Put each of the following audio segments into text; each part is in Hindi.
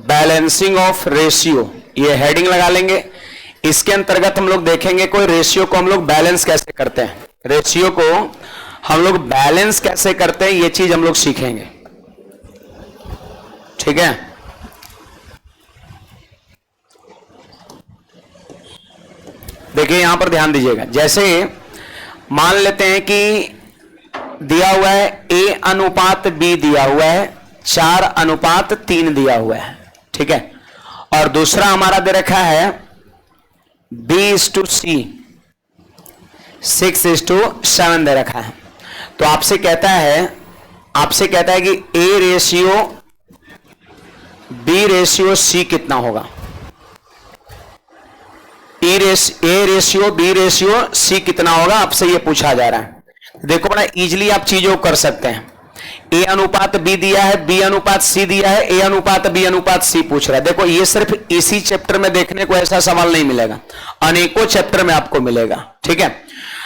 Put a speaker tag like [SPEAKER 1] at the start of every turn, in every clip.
[SPEAKER 1] बैलेंसिंग ऑफ रेशियो, ये हेडिंग लगा लेंगे। इसके अंतर्गत हम लोग देखेंगे कोई रेशियो को हम लोग बैलेंस कैसे करते हैं, रेशियो को हम लोग बैलेंस कैसे करते हैं, ये चीज हम लोग सीखेंगे। ठीक है, देखिए यहां पर ध्यान दीजिएगा। जैसे मान लेते हैं कि दिया हुआ है A अनुपात B दिया हुआ है, 4:3 दिया हुआ है। ठीक है, और दूसरा हमारा दे रखा है B/C, 6:7 दे रखा है। तो आपसे कहता है कि A/B/C कितना होगा, A/B/C कितना होगा, आपसे ये पूछा जा रहा है। देखो बड़ा इजीली आप चीजों को कर सकते हैं। A अनुपात B दिया है, B अनुपात C दिया है, A अनुपात B अनुपात C पूछ रहा है। देखो ये सिर्फ इसी चैप्टर में देखने को ऐसा सवाल नहीं मिलेगा, अनेकों चैप्टर में आपको मिलेगा। ठीक है,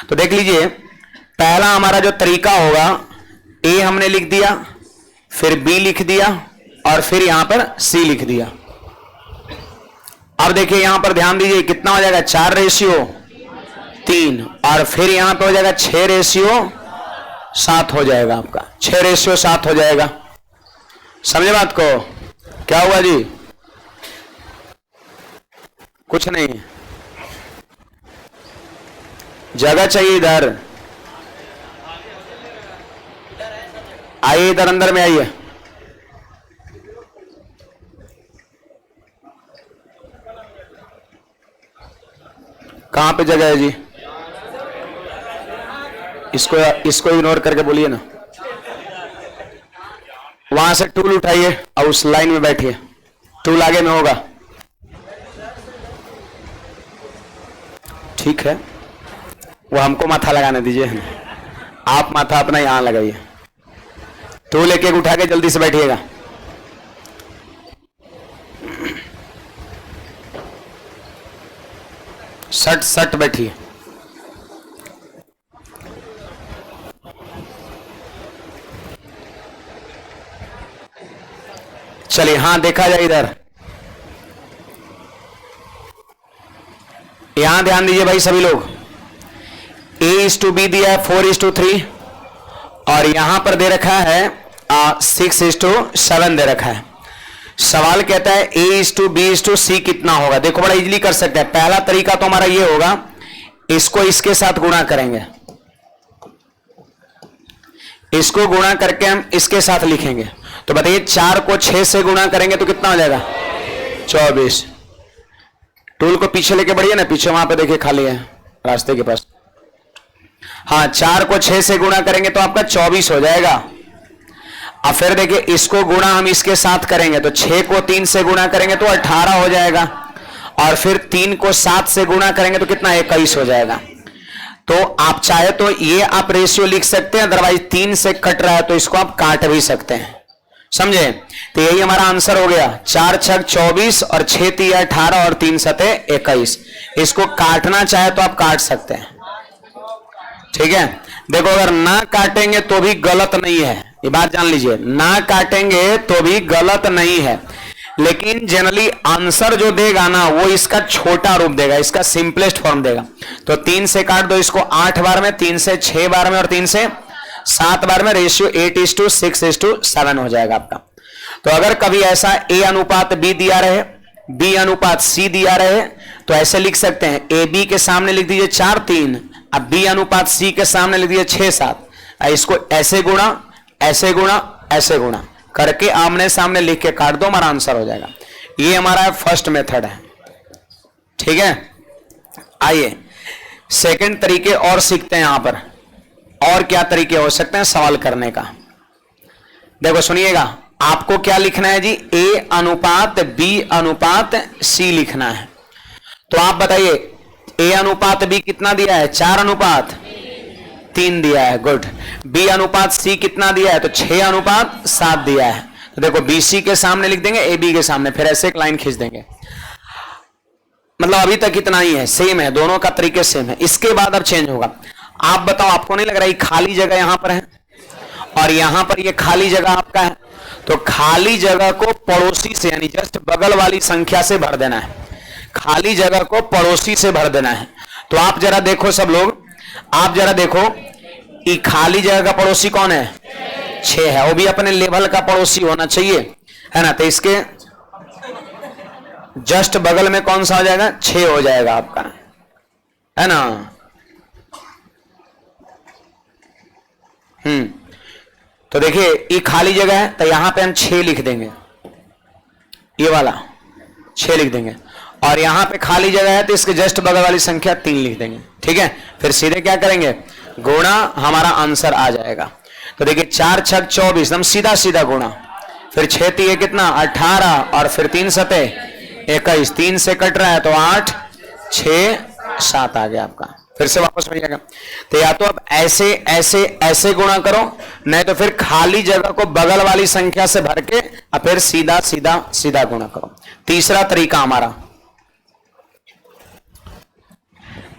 [SPEAKER 1] तो देख लीजिए, पहला हमारा जो तरीका होगा, A हमने लिख दिया, फिर B लिख दिया और फिर यहां पर C लिख दिया। अब देखिए यहां पर ध्यान दीजिए, कितना हो जाएगा, 4:3 और फिर यहां पे हो जाएगा 6:7 हो जाएगा आपका, 6:7 हो जाएगा। समझे बात को, क्या हुआ जी, कुछ नहीं, जगह चाहिए इधर, आइए इधर अंदर में आइए। कहां पे जगह है जी, इसको इग्नोर करके बोलिए ना। वहां से टूल उठाइए और उस लाइन में बैठिए, टूल आगे में होगा। ठीक है, वो हमको माथा लगाने दीजिए, आप माथा अपना यहां लगाइए। टूल एक एक उठा के जल्दी से बैठिएगा। सट बैठिए। चलिए, हां देखा जाए इधर, यहां ध्यान दीजिए भाई सभी लोग। A/B दिया है 4:3 और यहां पर दे रखा है 6:7 दे रखा है। सवाल कहता है A/B/C कितना होगा। देखो बड़ा इजीली कर सकते हैं। पहला तरीका तो हमारा ये होगा, इसको इसके साथ गुणा करेंगे, इसको गुणा करके हम इसके साथ लिखेंगे। तो बताइए 4 को 6 से गुणा करेंगे तो कितना हो जाएगा, 24। टूल को पीछे लेके बढ़िए ना, पीछे वहां पे देखिए खाली है रास्ते के पास। हाँ, 4 को 6 से गुणा करेंगे तो आपका 24 हो जाएगा। अब फिर देखिए इसको गुणा हम इसके साथ करेंगे तो 6 को 3 से गुणा करेंगे तो 18 हो जाएगा, और फिर 3 को 7 से गुणा करेंगे तो कितना, 21 हो जाएगा। तो आप चाहे तो ये आप रेशियो लिख सकते हैं, अदरवाइज 3 से कट रहा है तो इसको आप काट भी सकते हैं। समझे, तो यही हमारा आंसर हो गया, 4 6 24 और 6 3 18 और 3 7 21। इसको काटना चाहे तो आप काट सकते हैं। ठीक है, देखो अगर ना काटेंगे तो भी गलत नहीं है, ये बात जान लीजिए, ना काटेंगे तो भी गलत नहीं है, लेकिन जनरली आंसर जो देगा ना वो इसका छोटा रूप देगा, इसका सिंपलेस्ट फॉर्म देगा। तो 3 से काट दो इसको 8 बार में, 3 से 6 बार में और 3 से 7 बार में, रेशियो 8:6:7 हो जाएगा आपका। तो अगर कभी ऐसा A अनुपात B दिया रहे, B अनुपात C दिया रहे, तो ऐसे लिख सकते हैं, AB के सामने लिख दीजिए 4:3, अब B अनुपात C के सामने लिख दीजिए 6:7। इसको ऐसे गुणा ऐसे गुणा ऐसे गुणा करके आमने सामने लिख के काट दो, हमारा आंसर हो जाएगा। ये हमारा फर्स्ट मेथड है। ठीक है, आइए सेकंड तरीके और सीखते हैं। यहां पर और क्या तरीके हो सकते हैं सवाल करने का, देखो सुनिएगा। आपको क्या लिखना है जी, A अनुपात B अनुपात C लिखना है। तो आप बताइए A अनुपात B कितना दिया है, 4:3 दिया है, गुड। B अनुपात C कितना दिया है, तो 6:7 दिया है। तो देखो BC के सामने लिख देंगे AB के सामने, फिर ऐसे एक लाइन खींच देंगे। मतलब अभी तक इतना ही है, सेम है, दोनों का तरीके सेम है। इसके बाद अब चेंज होगा। आप बताओ, आपको नहीं लग रहा है खाली जगह यहां पर है और यहां पर ये खाली जगह आपका है, तो खाली जगह को पड़ोसी से यानी जस्ट बगल वाली संख्या से भर देना है। खाली जगह को पड़ोसी से भर देना है। तो आप जरा देखो सब लोग, आप जरा देखो कि खाली जगह का पड़ोसी कौन है? 6 है, वो भी अपने लेवल का पड़ोसी होना चाहिए, है ना। तो इसके जस्ट बगल में कौन सा हो जाएगा? 6 हो जाएगा आपका, है ना। तो देखिए ये खाली जगह है, तो यहां पे हम 6 लिख देंगे, ये वाला 6 लिख देंगे, और यहां पे खाली जगह है तो इसके जस्ट बगल वाली संख्या 3 लिख देंगे, ठीक है। फिर सीधे क्या करेंगे? गुणा, हमारा आंसर आ जाएगा। तो देखिए 4 छक 24, एकदम सीधा सीधा गुणा, फिर 6 3 कितना? 18, और फिर 3 सते 21, 3 से कट रहा है तो 8 6 7 आ गया आपका। फिर से वापस हो जाएगा। तो या तो अब ऐसे ऐसे ऐसे गुणा करो, नहीं तो फिर खाली जगह को बगल वाली संख्या से भर के और फिर सीधा सीधा सीधा गुणा करो। तीसरा तरीका हमारा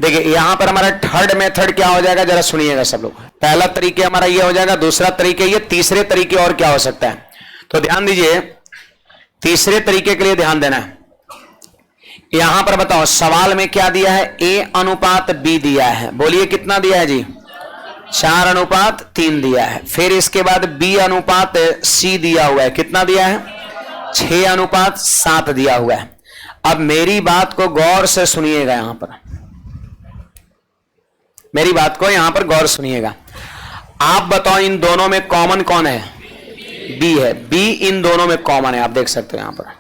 [SPEAKER 1] देखिए, यहां पर हमारा थर्ड मेथड क्या हो जाएगा, जरा सुनिएगा सब लोग। पहला तरीके हमारा ये हो जाएगा, दूसरा तरीके ये, तीसरे तरीके और क्या हो सकता है? तो ध्यान दीजिए, तीसरे तरीके के लिए ध्यान देना है। यहां पर बताओ सवाल में क्या दिया है? A अनुपात B दिया है। बोलिए कितना दिया है जी? 4 अनुपात 3 दिया है। फिर इसके बाद B अनुपात C दिया हुआ है, कितना दिया है? 6 अनुपात 7 दिया हुआ है। अब मेरी बात को गौर से सुनिएगा, यहां पर मेरी बात को यहां पर गौर सुनिएगा। आप बताओ इन दोनों में कॉमन कौन है? B है। B इन दोनों में कॉमन है, आप देख सकते हो यहां पर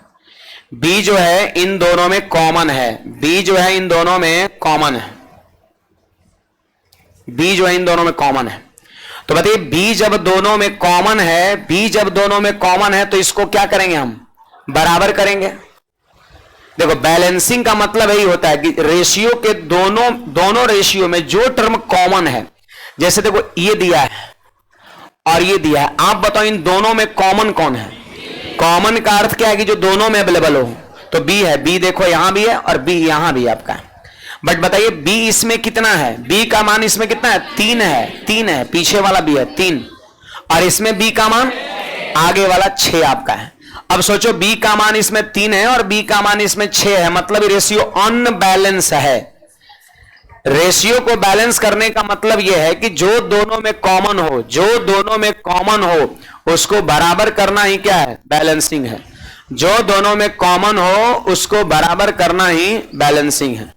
[SPEAKER 1] B जो है इन दोनों में कॉमन है। B जो है इन दोनों में कॉमन है। B जो है इन दोनों में कॉमन है। तो बताइए B जब दोनों में कॉमन है, B जब दोनों में कॉमन है तो इसको क्या करेंगे? हम बराबर करेंगे। देखो बैलेंसिंग का मतलब यही होता है कि रेशियो के दोनों रेशियो में जो टर्म कॉमन है, जैसे देखो ये दिया है और ये दिया है, आप बताओ इन दोनों में कॉमन कौन है? कॉमन का अर्थ क्या है कि जो दोनों में अवेलेबल हो। तो B है, B देखो यहां भी है और B यहां भी आपका है। बट बताइए B इसमें कितना है? B का मान इसमें कितना है? 3 है। 3 है, पीछे वाला B है 3, और इसमें B का मान आगे वाला 6 आपका है। अब सोचो B का मान इसमें 3 है और B का मान इसमें 6 है, मतलब रेशियो अनबैलेंस है। रेशियो को बैलेंस करने का मतलब यह है कि जो दोनों में कॉमन हो, जो दोनों में कॉमन हो उसको बराबर करना ही क्या है? बैलेंसिंग है। जो दोनों में कॉमन हो उसको बराबर करना ही बैलेंसिंग है।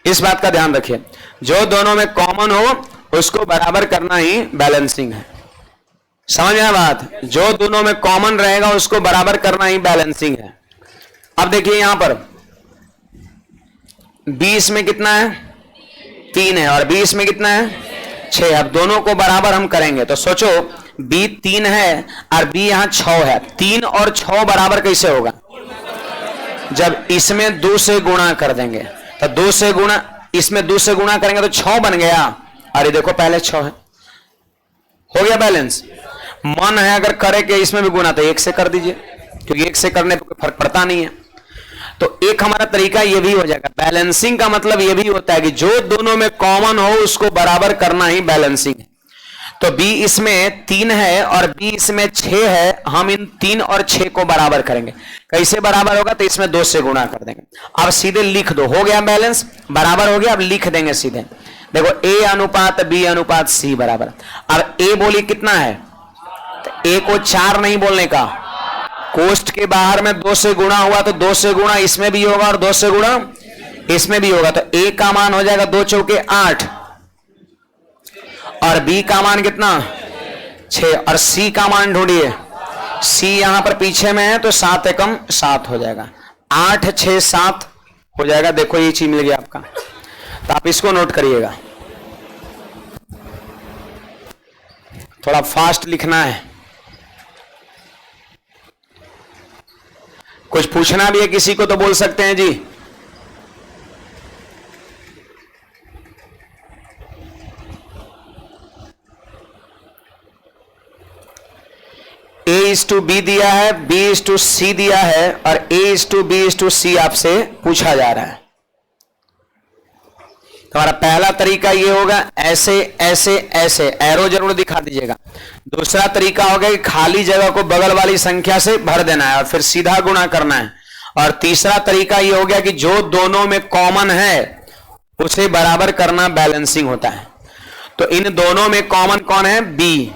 [SPEAKER 1] इस बात का ध्यान रखिए, जो दोनों में कॉमन हो उसको बराबर करना ही बैलेंसिंग है। समझ में बात? जो दोनों में कॉमन रहेगा उसको बराबर करना ही बैलेंसिंग है। अब देखिए यहां पर 20 में कितना है? 3 है, और 20 में कितना है? 6। अब दोनों को बराबर हम करेंगे तो सोचो B 3 है और B यहां 6 है। 3 और 6 बराबर कैसे होगा? जब इसमें 2 से गुणा कर देंगे, तो 2 से गुणा, इसमें 2 से गुणा करेंगे तो 6 बन गया। अरे देखो पहले 6 है, हो गया बैलेंस। मन है अगर करे कि इसमें भी गुणा तो 1 से कर दीजिए, क्योंकि 1 से करने पर कोई फर्क पड़ता नहीं है। तो एक हमारा तरीका ये भी हो जाएगा। बैलेंसिंग का मतलब ये भी होता है कि जो दोनों में कॉमन हो उसको बराबर करना ही बैलेंसिंग है। तो B इसमें 3 है और B इसमें 6 है, हम इन 3 और 6 को बराबर करेंगे। कैसे बराबर होगा? तो इसमें 2 से गुणा कर देंगे। अब सीधे लिख दो, हो गया बैलेंस, बराबर हो गया। अब लिख देंगे सीधे, देखो A अनुपात B अनुपात C बराबर। अब A बोली कितना है? तो A को 4 नहीं बोलने का, कोष्ठ के बाहर में 2 से गुणा हुआ तो 2 से गुणा इसमें भी होगा और 2 से गुणा इसमें भी होगा। तो A का मान हो जाएगा 2 चौके 8, और B का मान कितना? 6, और C का मान ढूंढिए। C यहां पर पीछे में है तो 7 एकम 7 हो जाएगा। 8 6 7 हो जाएगा। देखो ये चीज मिल गया आपका, तो आप इसको नोट करिएगा। थोड़ा फास्ट लिखना है। कुछ पूछना भी है किसी को तो बोल सकते हैं जी। A/B दिया है, B/C दिया है, और A/B/C आपसे पूछा जा रहा है। हमारा पहला तरीका ये होगा, ऐसे ऐसे ऐसे, एरो जरूर दिखा दीजिएगा। दूसरा तरीका हो गया कि खाली जगह को बगल वाली संख्या से भर देना है और फिर सीधा गुणा करना है। और तीसरा तरीका ये हो गया कि जो दोनों में कॉमन है उसे बराबर करना बैलेंसिंग होता है। तो इन दोनों में कॉमन कौन है? बी।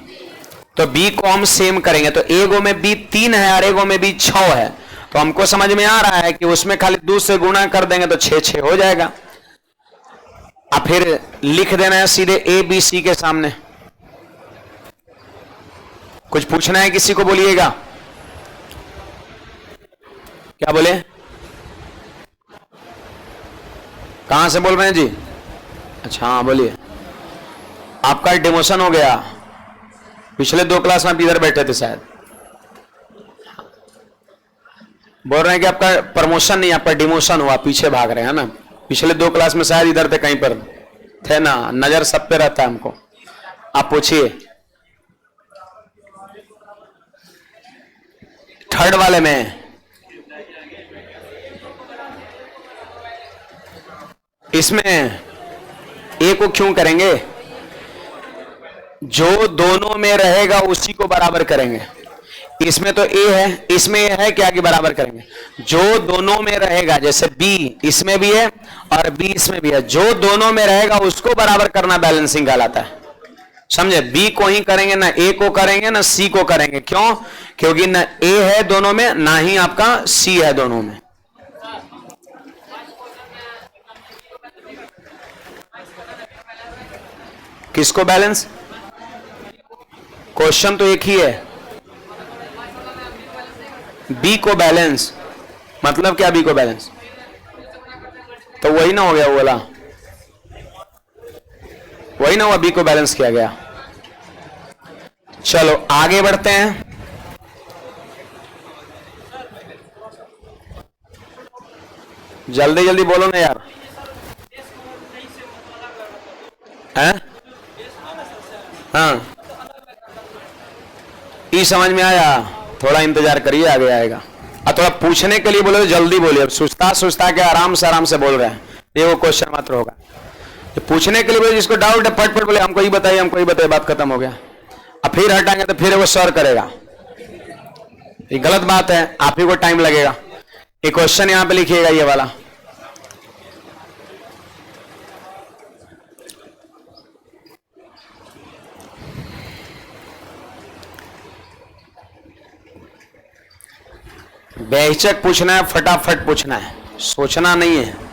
[SPEAKER 1] तो बी को हम सेम करेंगे, तो एगो में बी 3 है और एगो में बी 6 है। तो हमको समझ में आ रहा है कि उसमें खाली 2 से गुणा कर देंगे तो 6 हो जाएगा। अब फिर लिख देना है सीधे ए बी सी के सामने। कुछ पूछना है किसी को? बोलिएगा। क्या बोले? कहां से बोल रहे हैं जी? अच्छा हाँ बोलिए। आपका डिमोशन हो गया, पिछले 2 क्लास में आप इधर बैठे थे शायद। बोल रहे हैं कि आपका प्रमोशन नहीं, आपका डिमोशन हुआ, पीछे भाग रहे हैं ना। पिछले 2 क्लास में शायद इधर थे, कहीं पर थे ना। नजर सब पे रहता है हमको। आप पूछिए। थर्ड वाले में इसमें ए को क्यों करेंगे? जो दोनों में रहेगा उसी को बराबर करेंगे। इसमें तो ए है, इसमें ए है क्या कि बराबर करेंगे। जो दोनों में रहेगा, जैसे बी इसमें भी है और बी इसमें भी है, जो दोनों में रहेगा उसको बराबर करना बैलेंसिंग कहलाता है। समझे? बी को ही करेंगे, ना ए को करेंगे ना सी को करेंगे। क्यों? क्योंकि ना ए है दोनों में, ना ही आपका सी है दोनों में। किसको बैलेंस? क्वेश्चन तो एक ही है, बी को बैलेंस। मतलब क्या बी को बैलेंस? तो वही ना हो गया, वो वाला वही ना हुआ, बी को बैलेंस किया गया। चलो आगे बढ़ते हैं। जल्दी जल्दी बोलो ना यार। हैं? हाँ ई समझ में आया? थोड़ा इंतजार करिए, आगे आएगा। और थोड़ा पूछने के लिए बोले तो जल्दी बोलिए। अब सुस्ता के आराम से बोल रहे हैं, ये वो क्वेश्चन मात्र होगा। तो पूछने के लिए बोले, जिसको डाउट है फट बोले हमको ही बताइए, हमको ही बताइए, बात खत्म हो गया। अब फिर हटाएंगे तो फिर वो सर करेगा, ये गलत बात है, आप ही को टाइम लगेगा। ये क्वेश्चन यहां पे लिखिएगा, ये वाला। बेहिचक पूछना है, फटाफट पूछना है, सोचना नहीं है।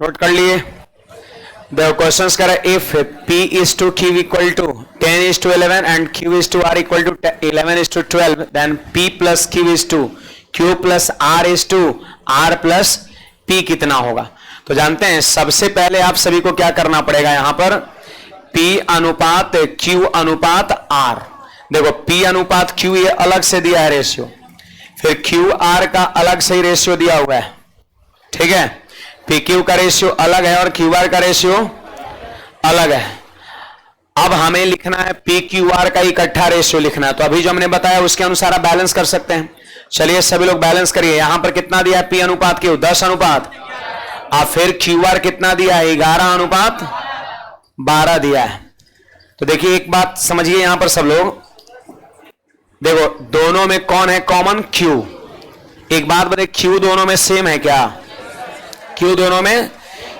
[SPEAKER 1] नोट कर लिए? देखो क्वेश्चंस कह रहा है, if P is to Q equal to 10 is to 11 and Q is to R equal to 11 is to 12, then P plus Q is to Q plus R is to R plus P कितना होगा? तो जानते हैं, सबसे पहले आप सभी को क्या करना पड़ेगा, यहां पर P अनुपात Q अनुपात R। देखो P अनुपात Q ये अलग से दिया है रेशियो, फिर Q R का अलग से ही रेशियो दिया हुआ है, ठीक है। PQ का रेशियो अलग है और QR का रेशियो अलग है। अब हमें लिखना है PQR का इकट्ठा रेशियो लिखना है। तो अभी जो हमने बताया उसके अनुसार आप बैलेंस कर सकते हैं। चलिए सभी लोग बैलेंस करिए। यहां पर कितना दिया है? P अनुपात Q 10 अनुपात, और फिर QR कितना दिया है? 11 अनुपात 12 दिया है। तो देखिए एक बात समझिए यहां पर सब लोग, देखो दोनों में कौन है कॉमन? Q। एक बात बताइए, Q दोनों में सेम है क्या? Q दोनों में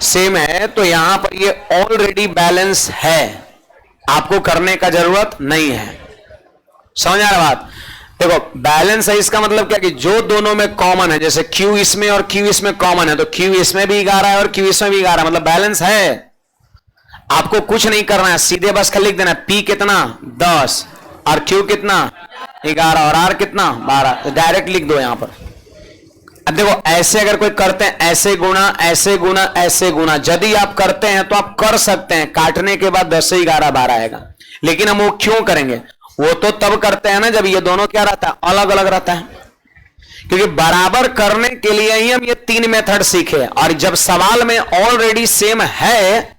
[SPEAKER 1] सेम है, तो यहां पर ये ऑलरेडी बैलेंस है, आपको करने का जरूरत नहीं है। समझ आ रहा बात? देखो बैलेंस है इसका मतलब क्या कि जो दोनों में कॉमन है, जैसे Q इसमें और Q इसमें कॉमन है, तो Q इसमें भी 11 है और Q इसमें भी 11 है, मतलब बैलेंस है। आपको कुछ नहीं करना है, सीधे बस लिख देना P कितना 10 और Q कितना 11 और R कितना 12, डायरेक्ट लिख दो यहां पर। देखो ऐसे अगर कोई करते हैं, ऐसे गुना ऐसे गुना ऐसे गुना, यदि आप करते हैं तो आप कर सकते हैं, काटने के बाद 10 से 11 12 आएगा। लेकिन हम वो क्यों करेंगे? वो तो तब करते हैं ना जब ये दोनों क्या रहता है, अलग अलग रहता है। क्योंकि बराबर करने के लिए ही हम ये 3 मेथड सीखे, और जब सवाल में ऑलरेडी सेम है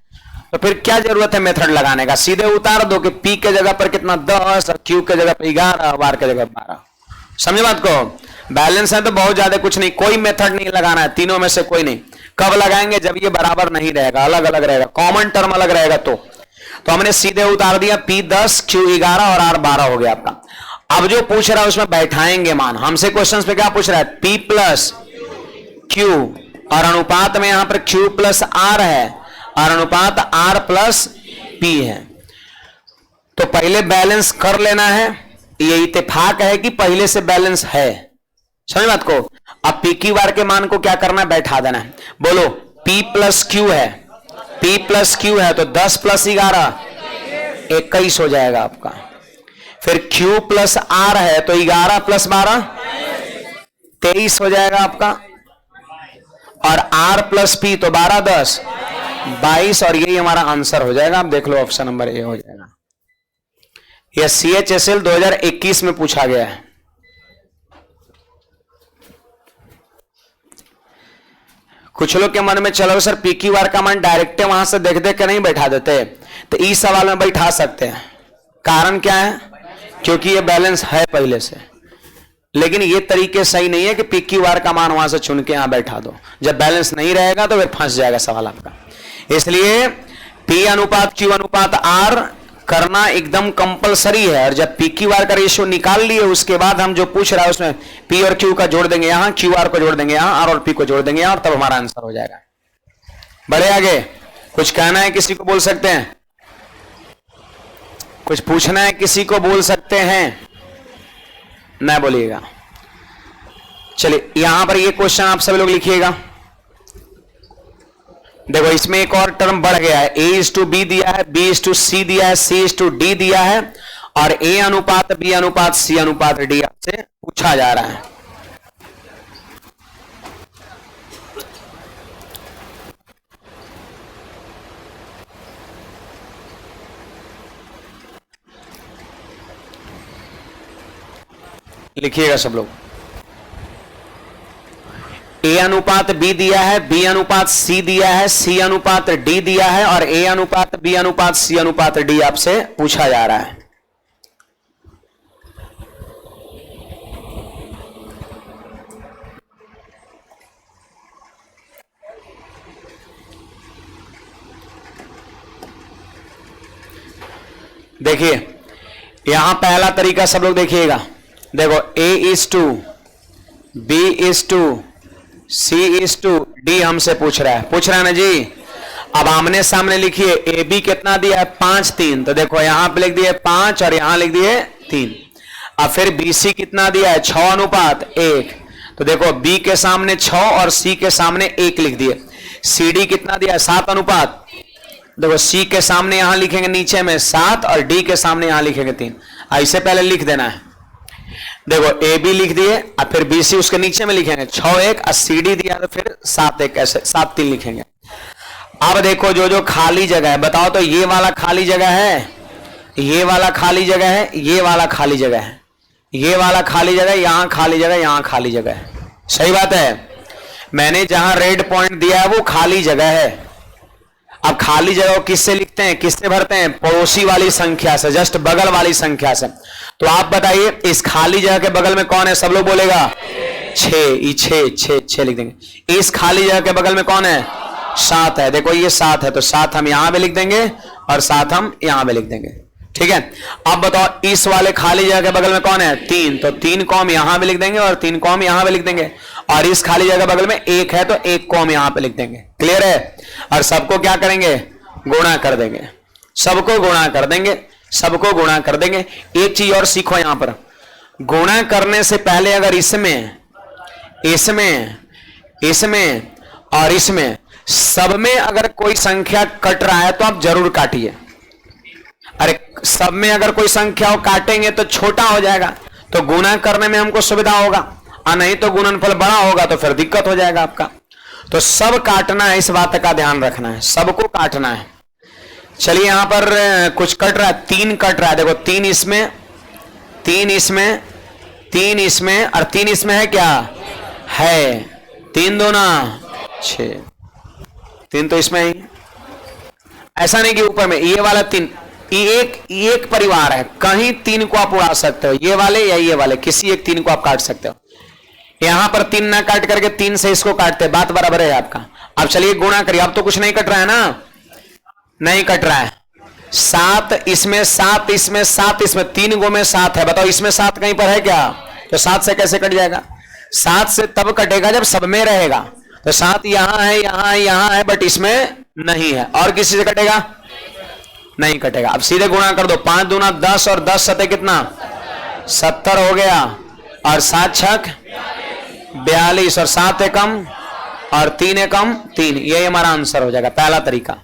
[SPEAKER 1] तो फिर क्या जरूरत है मेथड लगाने का? सीधे उतार दो कि पी के जगह पर कितना 10 और क्यू के जगह पर 11, वार के जगह 12। समझे बात को? बैलेंस है तो बहुत ज्यादा कुछ नहीं, कोई मेथड नहीं लगाना है, तीनों में से कोई नहीं। कब लगाएंगे? जब ये बराबर नहीं रहेगा, अलग अलग रहेगा, कॉमन टर्म अलग रहेगा। तो हमने सीधे उतार दिया, पी 10 क्यू 11 और आर 12 हो गया आपका। अब जो पूछ रहा है उसमें बैठाएंगे मान। हमसे क्वेश्चंस पे क्या पूछ रहा है? पी प्लस क्यू, और अनुपात में यहां पर क्यू प्लस आर है और अनुपात आर प्लस पी है। तो पहले बैलेंस कर लेना है, ये इत्तेफाक है कि पहले से बैलेंस है। समझ बात को? अब पी क्यू आर के मान को क्या करना है? बैठा देना है। बोलो, पी प्लस क्यू है, पी प्लस क्यू है तो 10 प्लस 11 21 हो जाएगा आपका। फिर Q प्लस R है तो 11 प्लस 12 23 हो जाएगा आपका, और R प्लस P तो 12 10 22, और यही हमारा आंसर हो जाएगा। आप देख लो, ऑप्शन नंबर ए हो जाएगा। यह CHSL 2021 में पूछा गया है। कुछ लोग के मन में चलो सर PQR का मान डायरेक्ट वहां से देख देख के नहीं बैठा देते, तो इस सवाल में बैठा सकते हैं। कारण क्या है? क्योंकि ये बैलेंस है पहले से। लेकिन ये तरीके सही नहीं है कि PQR का मान वहां से चुन के यहां बैठा दो। जब बैलेंस नहीं रहेगा तो फिर फंस जाएगा सवाल आपका। इसलिए P अनुपात Q अनुपात R करना एकदम कंपलसरी है। और जब PQR का रेशियो निकाल लिए उसके बाद हम जो पूछ रहा है उसमें P और Q का जोड़ देंगे यहां, QR को जोड़ देंगे यहां, R और P को जोड़ देंगे यहां, और तब हमारा आंसर हो जाएगा। बढ़े आगे? कुछ कहना है किसी को? बोल सकते हैं। कुछ पूछना है किसी को? बोल सकते हैं, ना बोलिएगा। चलिए यहां पर ये क्वेश्चन आप सभी लोग लिखिएगा। देखो इसमें एक और टर्म बढ़ गया है। A:B दिया है, B:C दिया है, C:D दिया है, और A अनुपात B अनुपात C अनुपात D आपसे पूछा जा रहा है। लिखिएगा सब लोग। A अनुपात B दिया है, B अनुपात C दिया है, C अनुपात D दिया है, और A अनुपात B अनुपात C अनुपात D आपसे पूछा जा रहा है। देखिए यहां पहला तरीका सब लोग देखिएगा। देखो A:2, B:2, C:2, D हमसे पूछ रहा है ना जी। अब आमने सामने लिखिए। AB कितना दिया है? 5 3, तो देखो यहां पे लिख दिए 5 और यहां लिख दिए 3। अब फिर BC कितना दिया है? 6 अनुपात 1, तो देखो B के सामने 6 और C के सामने 1 लिख दिए। CD कितना दिया है? 7 अनुपात, देखो C के सामने यहां लिखेंगे नीचे में 7 और D के सामने यहां लिखेंगे 3। ऐसे पहले लिख देना है। देखो AB लिख दिए, अब फिर BC उसके नीचे में लिखेंगे 6 1, और CD दिया तो फिर 7 1, ऐसे 7 3 लिखेंगे। अब देखो जो जो खाली जगह है, बताओ तो ये वाला खाली जगह है, ये वाला खाली जगह है, ये वाला खाली जगह है, ये वाला खाली जगह, यहां खाली जगह, यहां खाली जगह है। सही बात है। मैंने जहां रेड पॉइंट दिया है वो खाली जगह है। अब खाली जगह को किससे लिखते हैं, किससे भरते हैं? पड़ोसी वाली संख्या से, जस्ट बगल वाली संख्या से। तो आप बताइए इस खाली जगह के बगल में कौन है? सब लोग बोलेगा 6, 6 लिख देंगे। इस खाली जगह के बगल में कौन है? 7 है। देखो ये 7 है, तो 7 हम यहां पे लिख देंगे और 7 हम यहां पे लिख देंगे। ठीक है। अब बताओ इस वाले खाली जगह के बगल में कौन है? 3, तो 3 को हम यहां पे लिख देंगे और 3 को हम यहां पे लिख देंगे। और इस खाली जगह के बगल में 1 है, तो 1 को हम यहां पे लिख देंगे। क्लियर है? और सबको क्या करेंगे? गुणा कर देंगे। सबको गुणा कर देंगे, सबको गुणा कर देंगे। एक चीज और सीखो यहां पर, गुणा करने से पहले अगर इसमें और इसमें सब में अगर कोई संख्या कट रहा है तो आप जरूर काटिए। अरे सब में अगर कोई संख्या काटेंगे तो छोटा हो जाएगा, तो गुणा करने में हमको सुविधा होगा। और नहीं तो गुणनफल बड़ा होगा तो फिर दिक्कत हो जाएगा आपका। तो सब काटना है, इस बात का ध्यान रखना है, सबको काटना है। चलिए यहां पर कुछ कट रहा है, 3 कट रहा है, देखो 3 इसमें, 3 इसमें, 3 इसमें और 3 इसमें है क्या है, 3 दूना 6, 3 तो इसमें ही। ऐसा नहीं कि ऊपर में ये वाला 3, एक परिवार है, कहीं 3 को आप उड़ा सकते हो, ये वाले या ये वाले, किसी एक 3 को आप काट सकते हो। यहां पर 3 ना काट करके 3 से इसको काटते, बात बराबर है आपका। अब चलिए गुणा करिए, अब तो कुछ नहीं कट रहा है ना, नहीं कट रहा है। 7 इसमें, 7 इसमें, 7 इसमें, 3 गो में 7 है, बताओ इसमें 7 कहीं पर है क्या, तो 7 से कैसे कट जाएगा, 7 से तब कटेगा जब सब में रहेगा। तो 7 यहां है, यहां है, यहां है, बट इसमें नहीं है, और किसी से कटेगा नहीं कटेगा। अब सीधे गुणा कर दो, 5 दूना 10 और 10 सते कितना 70 हो गया, और 7 छक 42 और 7 एकम और 3 एकम 3, ये हमारा आंसर हो जाएगा। पहला तरीका,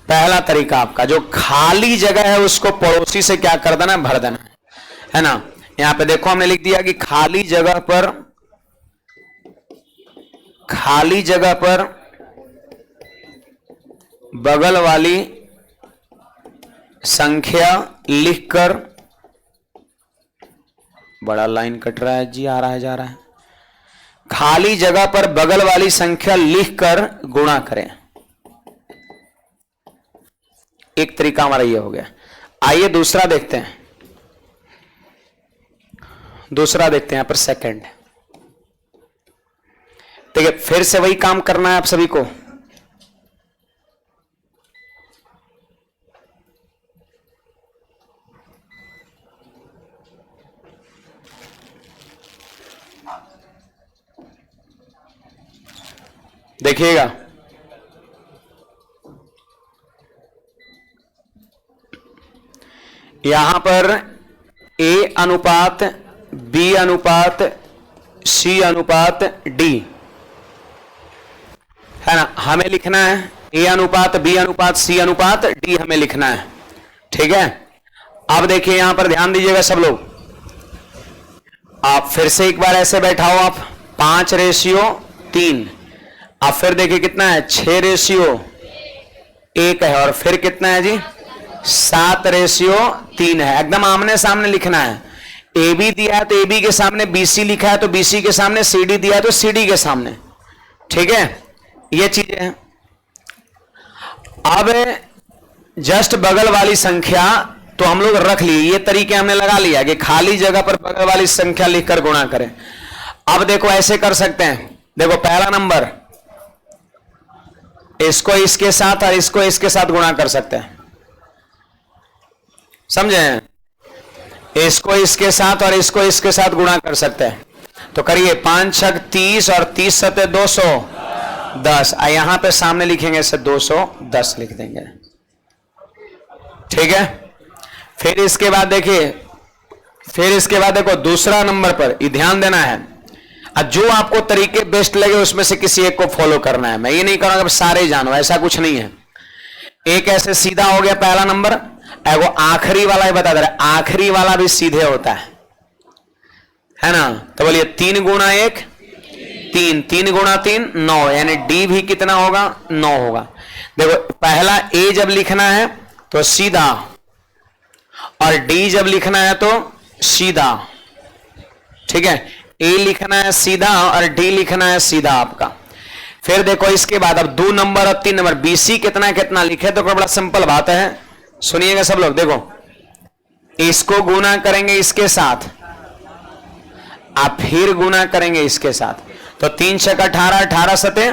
[SPEAKER 1] पहला तरीका आपका, जो खाली जगह है उसको पड़ोसी से क्या कर देना, भर देना है ना। यहां पे देखो हमने लिख दिया कि खाली जगह पर, खाली जगह पर बगल वाली संख्या लिखकर, बड़ा लाइन कट रहा है जी, आ रहा है जा रहा है, खाली जगह पर बगल वाली संख्या लिखकर गुणा करें। एक तरीका हमारा ये हो गया। आइए दूसरा देखते हैं, दूसरा देखते हैं यहां पर सेकंड। देखिए फिर से वही काम करना है आप सभी को। देखिएगा यहां पर A अनुपात B अनुपात C अनुपात D है ना, हमें लिखना है A अनुपात B अनुपात C अनुपात D हमें लिखना है, ठीक है। अब देखिए यहां पर ध्यान दीजिएगा सब लोग, आप फिर से एक बार ऐसे बैठाओ आप, 5:3। अब फिर देखिए कितना है, 6:1 है, और फिर कितना है जी 7:3 है। एकदम आमने सामने लिखना है। ए बी दिया है तो ए बी के सामने BC लिखा है तो BC के सामने CD दिया है तो CD के सामने, ठीक है, ये चीजें हैं। अब जस्ट बगल वाली संख्या तो हम लोग रख लिए, ये तरीके हमने लगा लिया कि खाली जगह पर बगल वाली संख्या लिखकर गुणा करें। अब देखो ऐसे कर सकते हैं, देखो पहला नंबर इसको इसके साथ और इसको इसके साथ गुणा कर सकते हैं, समझे, इसको इसके साथ और इसको इसके साथ गुणा कर सकते हैं। तो करिए, 5 छक 30 और 30 सते 210, यहां पे सामने लिखेंगे इसे 210 लिख देंगे, ठीक है। फिर इसके बाद देखिए, फिर इसके बाद देखो दूसरा नंबर पर ये ध्यान देना है, जो आपको तरीके बेस्ट लगे उसमें से किसी एक को फॉलो करना है। मैं ये नहीं करूंगा सारे जानो, ऐसा कुछ नहीं है। एक ऐसे सीधा हो गया पहला नंबर, वो आखिरी वाला ही बता दे रहा है, आखिरी वाला भी सीधे होता है ना। तो बोलिए 3 गुणा 1 3, 3 गुणा 3 9, यानी D भी कितना होगा 9 होगा। देखो पहला A जब लिखना है तो सीधा, और D जब लिखना है तो सीधा, ठीक है। A लिखना है सीधा और D लिखना है सीधा आपका। फिर देखो इसके बाद अब 2 नंबर और 3 नंबर, BC कितना कितना लिखे तो बड़ा सिंपल बात है, सुनिएगा सब लोग। देखो इसको गुना करेंगे इसके साथ, आप फिर गुना करेंगे इसके साथ, तो 3 छक 18, 18 सते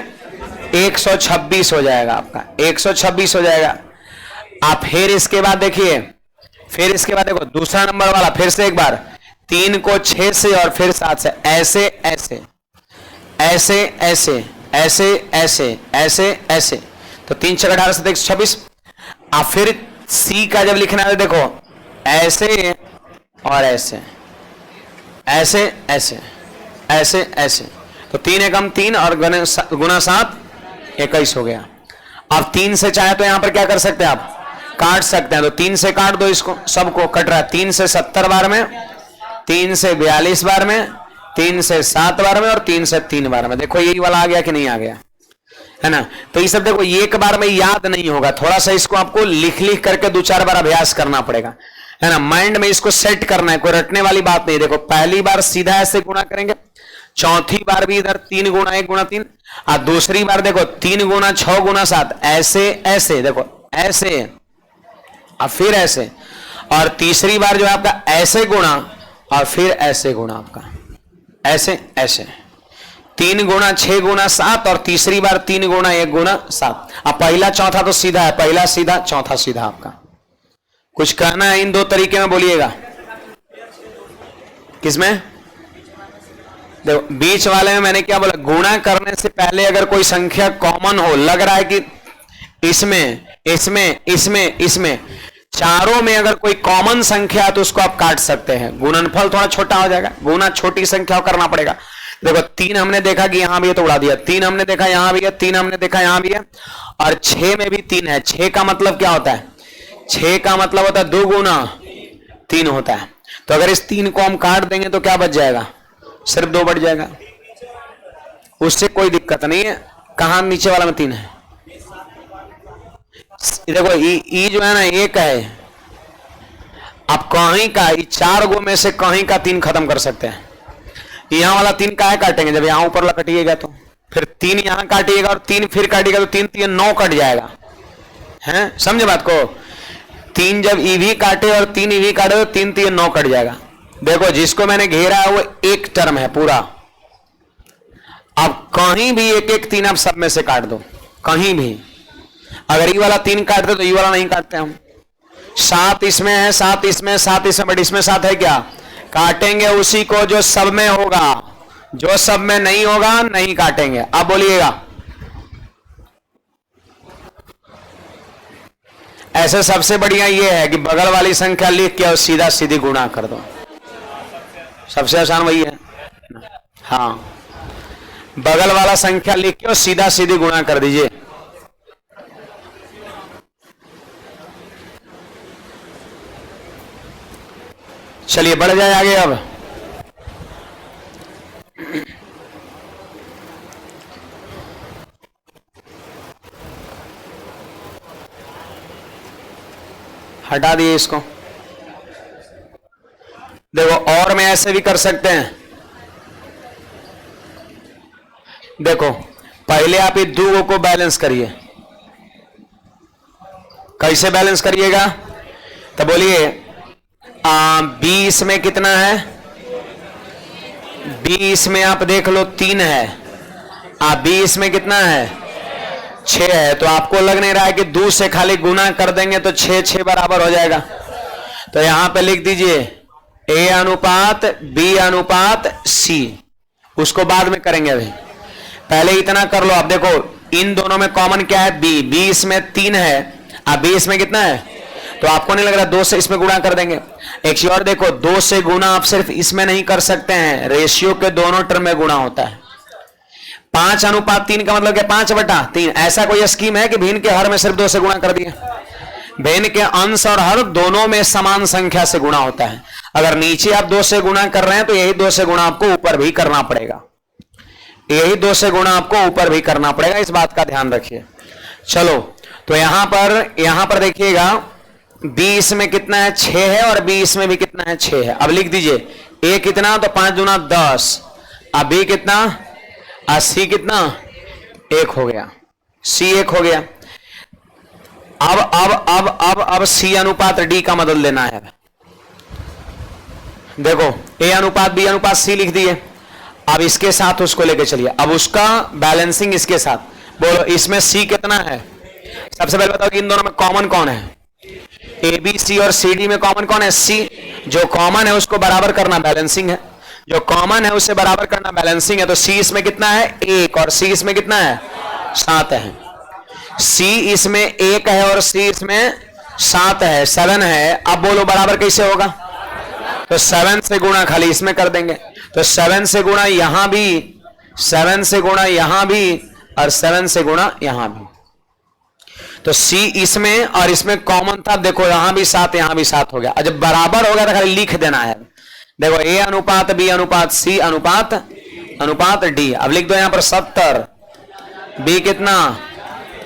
[SPEAKER 1] 126 हो जाएगा आपका, 126 हो जाएगा। आप फिर इसके बाद देखिए, फिर इसके बाद देखो दूसरा नंबर वाला, फिर से एक बार 3 को 6 से और फिर 7 से, ऐसे ऐसे ऐसे ऐसे ऐसे ऐसे ऐसे ऐसे, तो 3 छक 18 सते 126। आप फिर C का जब लिखना है देखो ऐसे और ऐसे ऐसे ऐसे ऐसे ऐसे, तो 3 एकम 3 और गुना 7 21 हो गया। अब 3 से चाहे तो यहां पर क्या कर सकते हैं, आप काट सकते हैं, तो 3 से काट दो इसको, सबको कट रहा है, 3 से 70 बार में 3 से 42 बार में, 3 से 7 बार में और 3 से 3 बार में। देखो यही वाला आ गया कि नहीं आ गया, है ना। तो ये सब देखो एक बार में याद नहीं होगा, थोड़ा सा इसको आपको लिख लिख करके 2-4 बार अभ्यास करना पड़ेगा, है ना। माइंड में इसको सेट करना है, कोई रटने वाली बात नहीं। देखो पहली बार सीधा ऐसे गुणा करेंगे, चौथी बार भी इधर 3 गुणा 1 गुणा 3, और दूसरी बार देखो 3 गुणा 6 गुणा 7, ऐसे ऐसे देखो ऐसे, और फिर ऐसे, और तीसरी बार जो है आपका ऐसे गुणा और फिर ऐसे गुणा, आपका ऐसे ऐसे 3 गुणा 6 गुणा 7, और तीसरी बार 3 गुणा 1 गुणा 7। अब पहला चौथा तो सीधा है, पहला सीधा चौथा सीधा। आपका कुछ कहना है इन 2 तरीके में, बोलिएगा। किसमें? देखो बीच वाले में मैंने क्या बोला, गुणा करने से पहले अगर कोई संख्या कॉमन हो, लग रहा है कि इसमें इसमें इसमें इसमें चारों में अगर कोई कॉमन संख्या है तो उसको आप काट सकते हैं, गुणनफल थोड़ा छोटा हो जाएगा, गुणा छोटी संख्या करना पड़ेगा। देखो 3 हमने देखा कि यहां भी है तो उड़ा दिया, 3 हमने देखा यहां भी है, 3 हमने देखा यहां भी है, और 6 में भी 3 है। 6 का मतलब क्या होता है? 6 का मतलब होता है 2 गुना 3 होता है। तो अगर इस 3 को हम काट देंगे तो क्या बच जाएगा? सिर्फ 2 बढ़ जाएगा, उससे कोई दिक्कत नहीं है। कहां नीचे वाला में 3 है? देखो ई जो है ना 1 है, आप कहीं का 4 गो में से कहीं का 3 खत्म कर सकते हैं। यहां वाला 3 का है काटेंगे, जब यहां ऊपर कटिएगा तो फिर 3 यहां काटिएगा और 3 फिर काटिएगा तो 3 3 9 कट जाएगा, हैं? समझे बात को? 3 जब ई भी काटे और 3 ई भी काटे तो 3 3 9 कट जाएगा। देखो जिसको मैंने घेरा है वो एक टर्म है पूरा। अब कहीं भी 1 1 3 आप सब में से काट दो, कहीं भी। अगर ई वाला 3 काटते तो ई वाला नहीं काटते हम। 7 इसमें है, 7 इसमें, 7 इसमें, बट इसमें 7 है क्या? काटेंगे उसी को जो सब में होगा, जो सब में नहीं होगा नहीं काटेंगे। अब बोलिएगा। ऐसे सबसे बढ़िया ये है कि बगल वाली संख्या लिख के और सीधा सीधी गुणा कर दो, सबसे आसान वही है। हाँ, बगल वाला संख्या लिख के और सीधा सीधी गुणा कर दीजिए। चलिए बढ़ जाए आगे। अब हटा दिए इसको। देखो और में ऐसे भी कर सकते हैं। देखो पहले आप ये 2 को बैलेंस करिए। कैसे बैलेंस करिएगा? तो बोलिए 20 में कितना है? 20 में आप देख लो 3 है, 20 में कितना है? 6 है। तो आपको लग नहीं रहा है कि 2 से खाली गुना कर देंगे तो 6 6 बराबर हो जाएगा। तो यहां पे लिख दीजिए A अनुपात B अनुपात C, उसको बाद में करेंगे, अभी पहले इतना कर लो। आप देखो इन दोनों में कॉमन क्या है? B। B इसमें 3 है, अब B इसमें कितना है? तो आपको नहीं लग रहा 2 से इसमें गुणा कर देंगे। एक चीज और देखो, 2 से गुणा आप सिर्फ इसमें नहीं कर सकते हैं, रेशियो के दोनों टर्म में गुणा होता है। 5 अनुपात 3 का मतलब क्या? 5/3। ऐसा कोई स्कीम है कि भिन्न के हर में सिर्फ 2 से गुणा कर दिए? भिन्न के अंश और हर दोनों में समान संख्या से गुणा होता है। अगर नीचे आप 2 से गुणा कर रहे हैं तो यही 2 से गुणा आपको ऊपर भी करना पड़ेगा, यही 2 से गुणा आपको ऊपर भी करना पड़ेगा, इस बात का ध्यान रखिए। चलो तो यहां पर देखिएगा 20 में कितना है? 6 है, और 20 में भी कितना है? 6 है। अब लिख दीजिए A कितना? तो 5 दूना 10। अब B कितना? C कितना? 1 हो गया, C 1 हो गया। अब C अनुपात D का मदद लेना है। देखो A अनुपात B अनुपात C लिख दिए। अब इसके साथ उसको लेके चलिए, अब उसका बैलेंसिंग इसके साथ। बोलो इसमें C कितना है? सबसे पहले बताओ कि इन दोनों में कॉमन कौन है? A B C और C D में कॉमन कौन है? C। जो कॉमन है उसको बराबर करना बैलेंसिंग है, जो कॉमन है उससे बराबर करना बैलेंसिंग है। तो C इसमें कितना है? 1, और C इसमें कितना है? 7 है। C इसमें 1 है और C इसमें 7 है, 7 है। अब बोलो बराबर कैसे होगा? तो 7 से गुणा खाली इसमें कर देंगे। तो 7 से गुणा यहां भी, 7 से गुणा यहां भी, और 7 से गुणा यहां भी। तो C इसमें और इसमें कॉमन था, देखो यहां भी 7 यहां भी 7 हो गया। और जब बराबर हो गया तो खाली लिख देना है। देखो ए अनुपात बी अनुपात सी अनुपात अनुपात डी। अब लिख दो यहां पर 70, बी कितना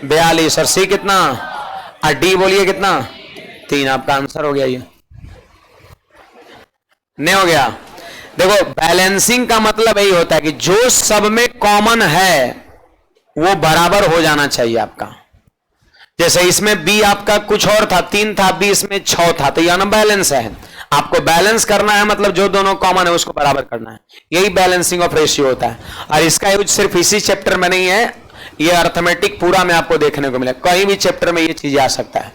[SPEAKER 1] 42 और सी कितना, और डी बोलिए कितना 3। आपका आंसर हो गया ये, नहीं हो गया। देखो बैलेंसिंग का मतलब यही होता है कि जो सब में कॉमन है वो बराबर हो जाना चाहिए आपका। जैसे इसमें बी आपका कुछ और था 3 था, बी इसमें 6 था, तो यह ना बैलेंस है। आपको बैलेंस करना है मतलब जो दोनों कॉमन है उसको बराबर करना है, यही बैलेंसिंग ऑफ रेशियो होता है। और इसका यूज सिर्फ इसी चैप्टर में नहीं है, ये अर्थमेटिक पूरा में आपको देखने को मिलेगा, कहीं भी चैप्टर में ये चीजें आ सकता है।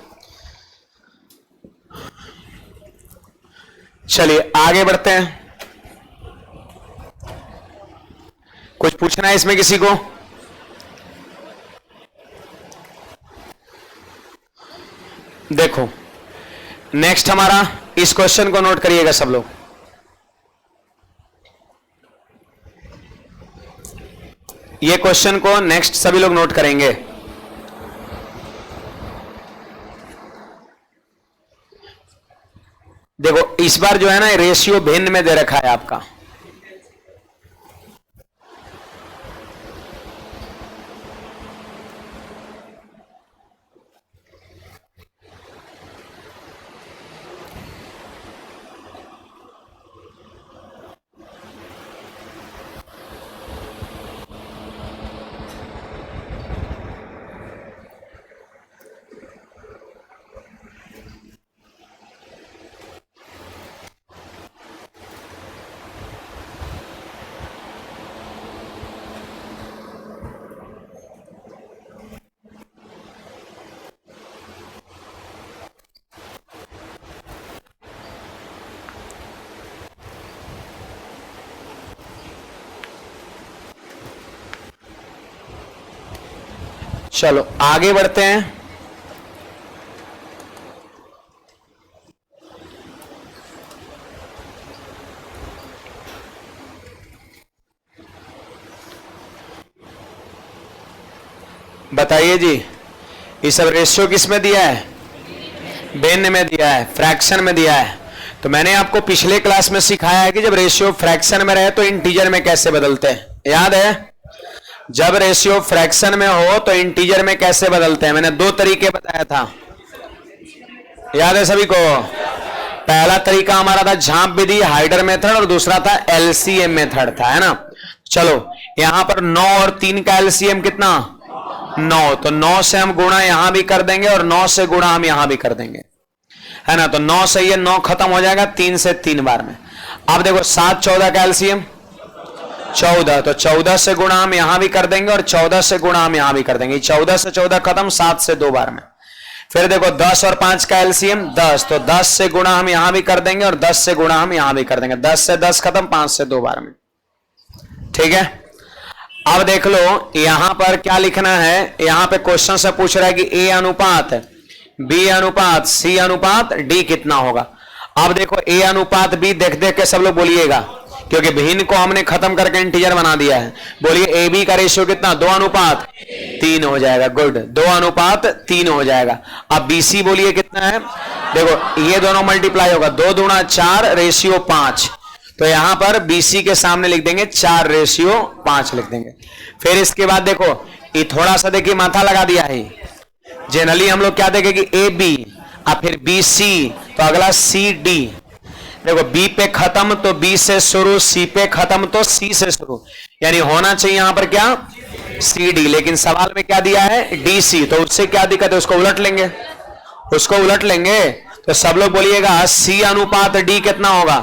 [SPEAKER 1] चलिए आगे बढ़ते हैं। कुछ पूछना है इसमें किसी को? देखो नेक्स्ट हमारा, इस क्वेश्चन को नोट करिएगा सब लोग। ये क्वेश्चन को नेक्स्ट सभी लोग नोट करेंगे। देखो इस बार जो है ना रेशियो भिन्न में दे रखा है आपका। चलो आगे बढ़ते हैं। बताइए जी, ये सब रेशियो किस में दिया है? भिन्न में दिया है, फ्रैक्शन में दिया है। तो मैंने आपको पिछले क्लास में सिखाया है कि जब रेशियो फ्रैक्शन में रहे तो इंटीजर में कैसे बदलते हैं, याद है? जब रेशियो फ्रैक्शन में हो तो इंटीजर में कैसे बदलते हैं, मैंने 2 तरीके बताया था, याद है सभी को? पहला तरीका हमारा था झांप विधि, हाइडर मेथड, और दूसरा था एलसीएम मेथड था, है ना? चलो यहां पर 9 और 3 का एलसीएम कितना 9, तो 9 से हम गुणा यहां भी कर देंगे और 9 से गुणा हम यहां भी कर देंगे, है ना? तो 9 से ये 9 खत्म हो जाएगा 3 से 3 बार में। अब देखो 7 14 का एलसीएम 14, तो 14 से गुणा हम यहां भी कर देंगे और 14 से गुणा हम यहां भी कर देंगे। 14 से 14 खत्म, 7 से 2 बार में। फिर देखो 10 और 5 का एलसीएम 10, तो 10 से गुणा हम यहां भी कर देंगे और 10 से गुणा हम यहां भी कर देंगे। 10 से 10 खत्म, 5 से 2 बार में, ठीक है? अब देख लो यहां पर क्या लिखना है। यहां पे क्वेश्चन से पूछ रहा है कि ए अनुपात बी अनुपात सी अनुपात डी कितना होगा। अब देखो ए अनुपात बी देख देख के सब लोग बोलिएगा, क्योंकि भिन्न को हमने खत्म करके इंटीजर बना दिया है। बोलिए ए बी का रेशियो कितना 2 अनुपात 3 हो जाएगा। गुड, 2 अनुपात 3 हो जाएगा। अब बी सी बोलिए कितना है, देखो ये दोनों मल्टीप्लाई होगा, 2 दूना 4 रेशियो 5, तो यहां पर बीसी के सामने लिख देंगे 4 रेशियो 5 लिख देंगे। फिर इसके बाद देखो ये थोड़ा सा देखिए माथा लगा दिया है। जनरली हम लोग क्या देखें कि ए बी और फिर बी सी, तो अगला सी डी। देखो बी पे खत्म तो बी से शुरू, सी पे खत्म तो सी से शुरू, यानी होना चाहिए यहां पर क्या सी डी, लेकिन सवाल में क्या दिया है डी सी, तो उससे क्या दिक्कत है, उसको उलट लेंगे, उसको उलट लेंगे। तो सब लोग बोलिएगा सी अनुपात डी कितना होगा,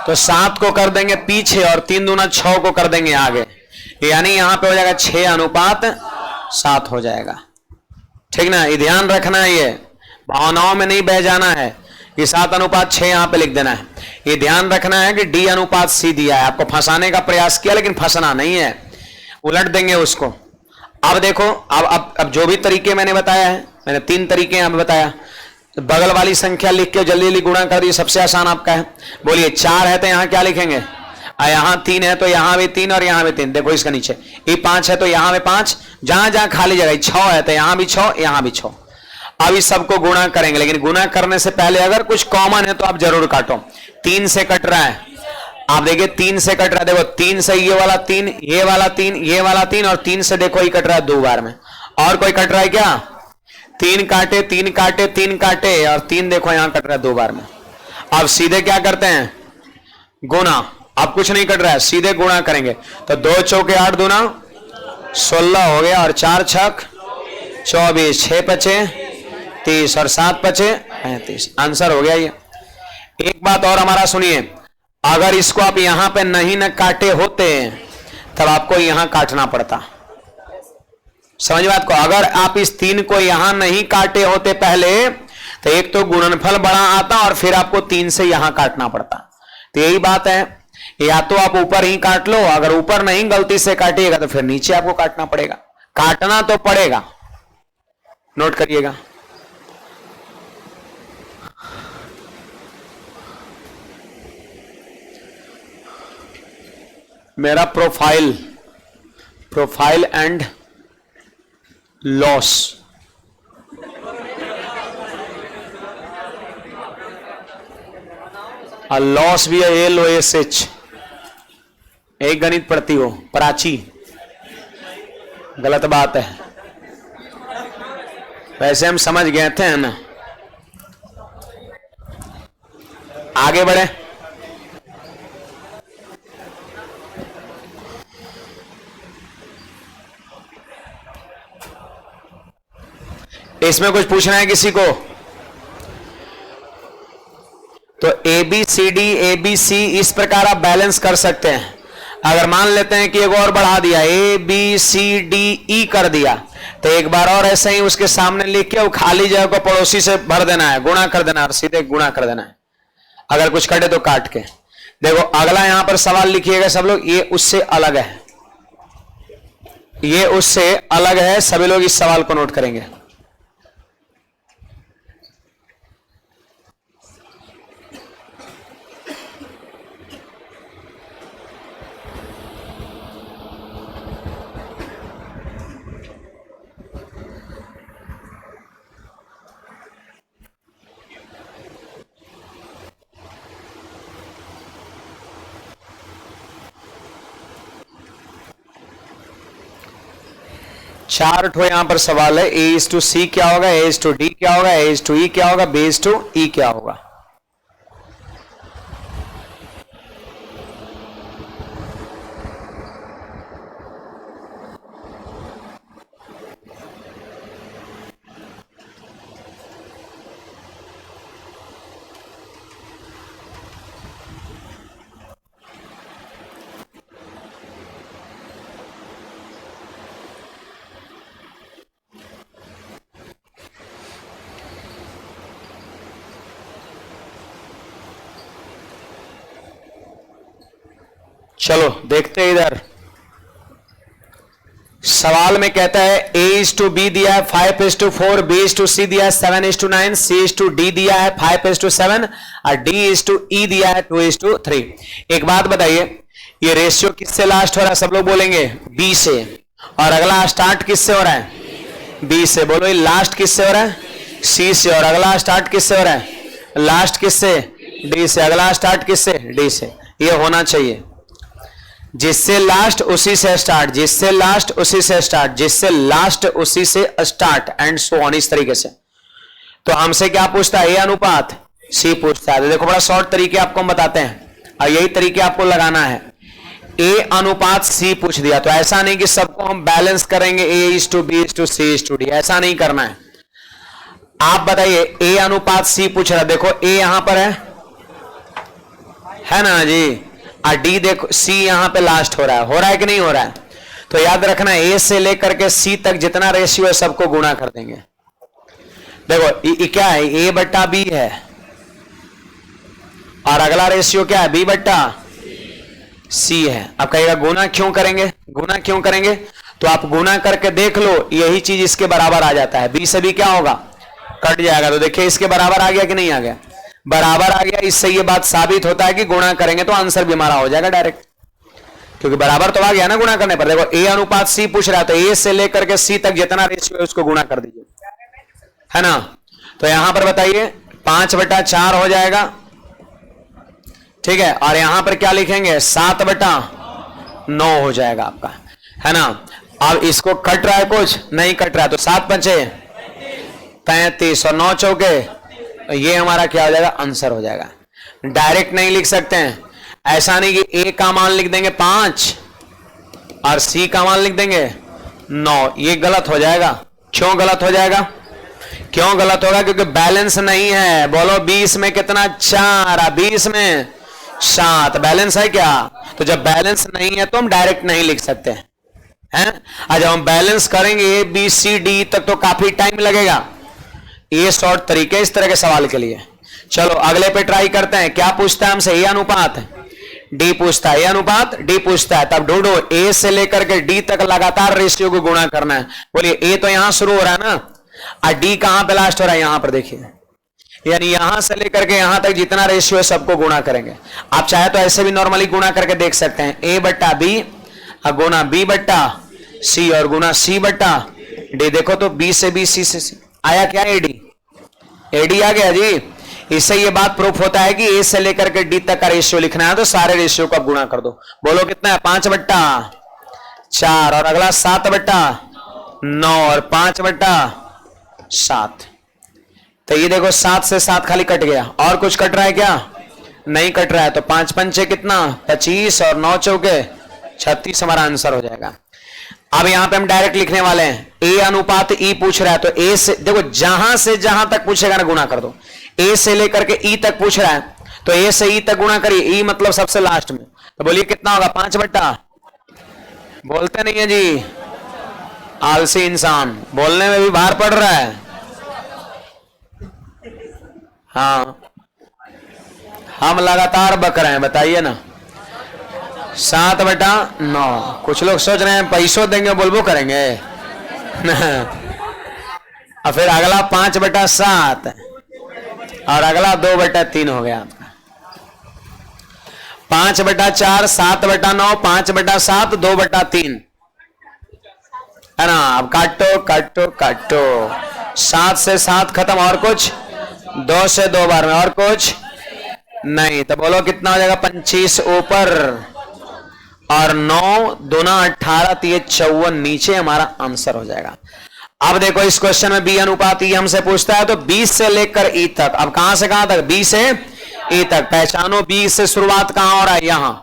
[SPEAKER 1] तो 7 को कर देंगे पीछे और 3 दूना 6 को कर देंगे आगे, यानी यहां पे हो जाएगा 6 अनुपात 7 हो जाएगा। ठीक ना, ये ध्यान रखना है, ये भावनाओं में नहीं बह जाना है कि 7 अनुपात 6 यहां पे लिख देना है। ये ध्यान रखना है कि डी अनुपात सी दिया है, आपको फंसाने का प्रयास किया लेकिन फंसना नहीं है, उलट देंगे उसको। अब देखो अब जो भी तरीके मैंने बताया है, मैंने 3 तरीके यहां बताया, तो बगल वाली संख्या लिख के जल्दी जल्दी गुणा कर दिए, सबसे आसान आपका है। बोलिए 4 है तो यहां क्या लिखेंगे, यहां 3 है तो यहां भी 3 और यहां भी 3। देखो इसका नीचे ये 5 है तो यहां भी 5, जहां जहां खाली जगह 6 है तो यहां भी 6 यहां भी 6। अब इस सबको गुणा करेंगे, लेकिन गुणा करने से पहले अगर कुछ कॉमन है तो आप जरूर काटो। 3 से कट रहा है। आप देखिए 3 से कट रहा है, देखो 3 से ये वाला 3, ये वाला 3, ये वाला 3 और 3 से देखो ये कट रहा है 2 बार में। और कोई कट रहा है क्या? 3 काटे 3 काटे 3 काटे और 3 देखो यहां कट रहा है 2 बार में। अब सीधे क्या करते हैं? गुना। अब कुछ नहीं कट रहा है, सीधे गुणा करेंगे तो 2 चौके 8 दूना 16 हो गया और 4 छक 24, 6 पचे 30 और 7 पचे 35। आंसर हो गया ये। एक बात और हमारा सुनिए, अगर इसको आप यहां पे नहीं न काटे होते तब आपको यहां काटना पड़ता। समझ बात को? अगर आप इस 3 को यहां नहीं काटे होते पहले तो एक तो गुणनफल बड़ा आता और फिर आपको 3 से यहां काटना पड़ता। तो यही बात है, या तो आप ऊपर ही काट लो, अगर ऊपर नहीं गलती से काटिएगा तो फिर नीचे आपको काटना पड़ेगा। काटना तो पड़ेगा, नोट करिएगा। मेरा प्रोफाइल एंड लॉस, लॉस भी है LOSH। एक गणित पढ़ती हो प्राची, गलत बात है। वैसे हम समझ गए थे है ना। आगे बढ़े। इसमें कुछ पूछना है किसी को? तो ABCD इस प्रकार आप बैलेंस कर सकते हैं। अगर मान लेते हैं कि एक और बढ़ा दिया, ABCDE कर दिया, तो एक बार और ऐसे ही उसके सामने लिख के वो खाली जगह को पड़ोसी से भर देना है, गुणा कर देना है और सीधे गुणा कर देना है। अगर कुछ कटे तो काट के। देखो अगला यहां पर सवाल लिखिएगा सब लोग, ये उससे अलग है, ये उससे अलग है। सभी लोग इस सवाल को नोट करेंगे। चार ठो यहां पर सवाल है। A:C क्या होगा, A:D क्या होगा, A:E क्या होगा, B:E क्या होगा। चलो देखते हैं इधर। सवाल में कहता है A:B दिया है 5:4, B:C दिया है 7:9, C:D दिया है 5:7 और D:E दिया है 2:3। एक बात बताइए, ये रेशियो किससे लास्ट हो रहा है? सब लोग बोलेंगे B से। और अगला स्टार्ट किससे हो रहा है? B से। बोलो ये लास्ट किससे हो रहा है? C से। और अगला स्टार्ट किससे हो रहा है? लास्ट किससे? D से। अगला स्टार्ट किससे? D से। ये होना चाहिए। जिससे लास्ट उसी से स्टार्ट, जिससे लास्ट उसी से स्टार्ट, जिससे लास्ट उसी से स्टार्ट एंड सो ऑन, इस तरीके से। तो हमसे क्या पूछता है? A अनुपात C पूछता है। देखो बड़ा शॉर्ट तरीके आपको हम बताते हैं और यही तरीके आपको लगाना है। A अनुपात C पूछ दिया तो ऐसा नहीं कि सबको हम बैलेंस करेंगे A:B:C:D, ऐसा नहीं करना है। आप बताइए A अनुपात C पूछ रहा है। देखो A यहां पर है ना जी, और D देखो C यहां पे लास्ट हो रहा है कि नहीं हो रहा है? तो याद रखना A से लेकर के C तक जितना रेशियो है सबको गुणा कर देंगे। देखो ये क्या है? A/B है और अगला रेशियो क्या है? B/C है। अब कहेगा गुना क्यों करेंगे? गुना क्यों करेंगे? तो आप गुना करके देख लो, यही चीज इसके बराबर आ जाता है। B से B क्या होगा? कट जाएगा। तो देखिए इसके बराबर आ गया कि नहीं आ गया? बराबर आ गया। इससे ये बात साबित होता है कि गुणा करेंगे तो आंसर भी हमारा हो जाएगा डायरेक्ट, क्योंकि बराबर तो आ गया ना गुणा करने पर। देखो A अनुपात C पूछ रहा है तो A से लेकर के C तक जितना रेशियो है उसको गुणा कर दीजिए, है ना। तो यहां पर बताइए 5/4 हो जाएगा ठीक है, और यहां पर क्या लिखेंगे 7/9 हो जाएगा आपका, है ना। अब इसको कट रहा है, कुछ नहीं कट रहा है, तो 7 पंचे 35 और 9 चौके, ये हमारा क्या हो जाएगा, आंसर हो जाएगा। डायरेक्ट नहीं लिख सकते हैं, ऐसा नहीं कि ए का मान लिख देंगे 5 और सी का मान लिख देंगे 9, ये गलत हो जाएगा। क्यों गलत हो जाएगा, क्यों गलत होगा, क्योंकि बैलेंस नहीं है। बोलो 20 में कितना, 4, 20 में 7, बैलेंस है क्या। तो जब बैलेंस नहीं है तो हम डायरेक्ट नहीं लिख सकते हैं। जब हम बैलेंस करेंगे ए बी सी डी तक तो काफी टाइम लगेगा। ये शॉर्ट तरीके इस तरह के सवाल के लिए। चलो अगले पे ट्राई करते हैं। क्या पूछता है हमसे, ए अनुपात डी पूछता है, ए अनुपात डी पूछता है। तब ढूंढो ए से लेकर के डी तक लगातार रेशियो को गुणा करना है। बोलिए ए तो यहां शुरू हो रहा है ना, और डी कहां पे लास्ट हो रहा है, यहां पर देखिए, यानी यहां से लेकर के यहां तक जितना रेशियो है सबको गुणा करेंगे। आप चाहे तो ऐसे भी नॉर्मली गुणा करके देख सकते हैं, ए बट्टा बी गुणा बी बट्टा सी और गुणा सी बट्टा डी। देखो तो बी से बी, सी से सी, आया क्या, एडी, एडी आ गया जी। इससे ये बात प्रूफ होता है कि ए से लेकर के डी तक का रेशियो लिखना है तो सारे रेशियो को आप गुणा कर दो। बोलो कितना है, 5/4 और अगला 7/9 और 5/7। तो ये देखो 7 से 7 खाली कट गया, और कुछ कट रहा है क्या, नहीं कट रहा है। तो 5 पंचे कितना, 25 और 9 चौके 36 हमारा आंसर हो जाएगा। अब यहां पे हम डायरेक्ट लिखने वाले हैं, ए अनुपात ई पूछ रहा है तो ए से देखो जहां से जहां तक पूछेगा ना गुणा कर दो। ए से लेकर के ई तक पूछ रहा है तो ए से ई तक गुणा करिए, ई मतलब सबसे लास्ट में। तो बोलिए कितना होगा, 5/, बोलते नहीं है जी, आलसी इंसान, बोलने में भी बाहर पड़ रहा है। हाँ हम लगातार बक रहे हैं, बताइए ना। 7/9। कुछ लोग सोच रहे हैं पैसों देंगे बोलबो करेंगे और फिर अगला 5/7 और अगला 2/3 हो गया आपका। 5/4, 7/9, 5/7, 2/3, है ना। अब काटो काटो काटो, 7 से 7 खत्म, और कुछ, 2 से 2 बार में, और कुछ नहीं। तो बोलो कितना हो जाएगा, 25 ऊपर और 9 दूना 18, तो ये 54 नीचे हमारा आंसर हो जाएगा। अब देखो इस क्वेश्चन में बी अनुपात ई हमसे पूछता है, तो 20 से लेकर ई तक, अब कहां से कहां तक, बी से ई तक। पहचानो बी से शुरुआत कहां हो रहा है, यहां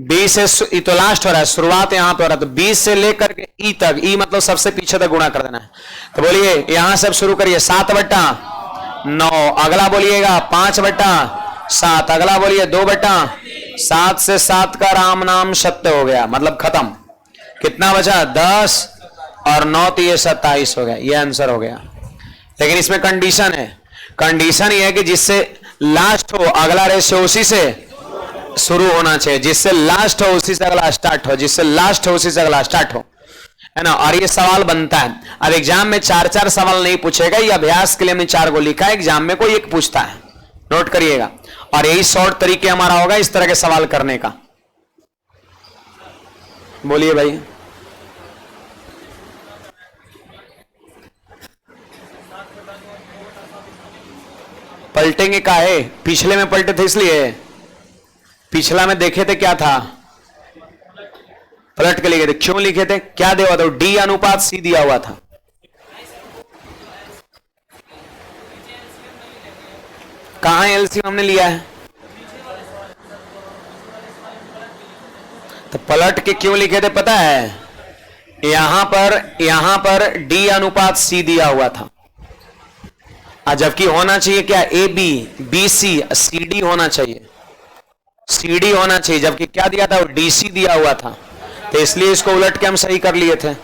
[SPEAKER 1] बी से ई तो लास्ट हो रहा है, शुरुआत यहां पे हो रहा है। तो 20 से लेकर के ई तक, ई मतलब सबसे पीछे तक गुणा कर देना है। तो बोलिए यहां से शुरू करिए, 7/9, अगला बोलिएगा 5/7, अगला बोलिए 2/7 से 7 का राम नाम सत्य हो गया, मतलब खत्म। कितना बचा, 10 और 9, तो ये 27 हो गया, ये आंसर हो गया। लेकिन इसमें कंडीशन है, कंडीशन ये है कि जिससे लास्ट हो अगला रेशियो उसी से शुरू होना चाहिए, जिससे लास्ट हो उसी से अगला स्टार्ट हो, जिससे लास्ट हो उसी से अगला स्टार्ट हो, है ना। और ये सवाल बनता है। अब एग्जाम में 4-4 सवाल नहीं पूछेगा, ये अभ्यास के लिए हमने 4 को लिखा है, एग्जाम में कोई एक पूछता है, नोट करिएगा। और यही शॉर्ट तरीके हमारा होगा इस तरह के सवाल करने का। बोलिए भाई। पलटेंगे का है, पिछले में पलटे थे इसलिए, पिछला में देखे थे क्या था, पलट के लिखे थे। क्यों लिखे थे, क्या दिया हुआ था, डी अनुपात सी दिया हुआ था। कहां एलसीएम हमने लिया है, तो पलट के क्यों लिखे थे पता है, यहां पर डी अनुपात सी दिया हुआ था, जबकि होना चाहिए क्या, A B, B C, C D होना चाहिए, सी डी होना चाहिए, जबकि क्या दिया था, डी सी दिया हुआ था। तो इसलिए इसको उलट के हम सही कर लिए थे।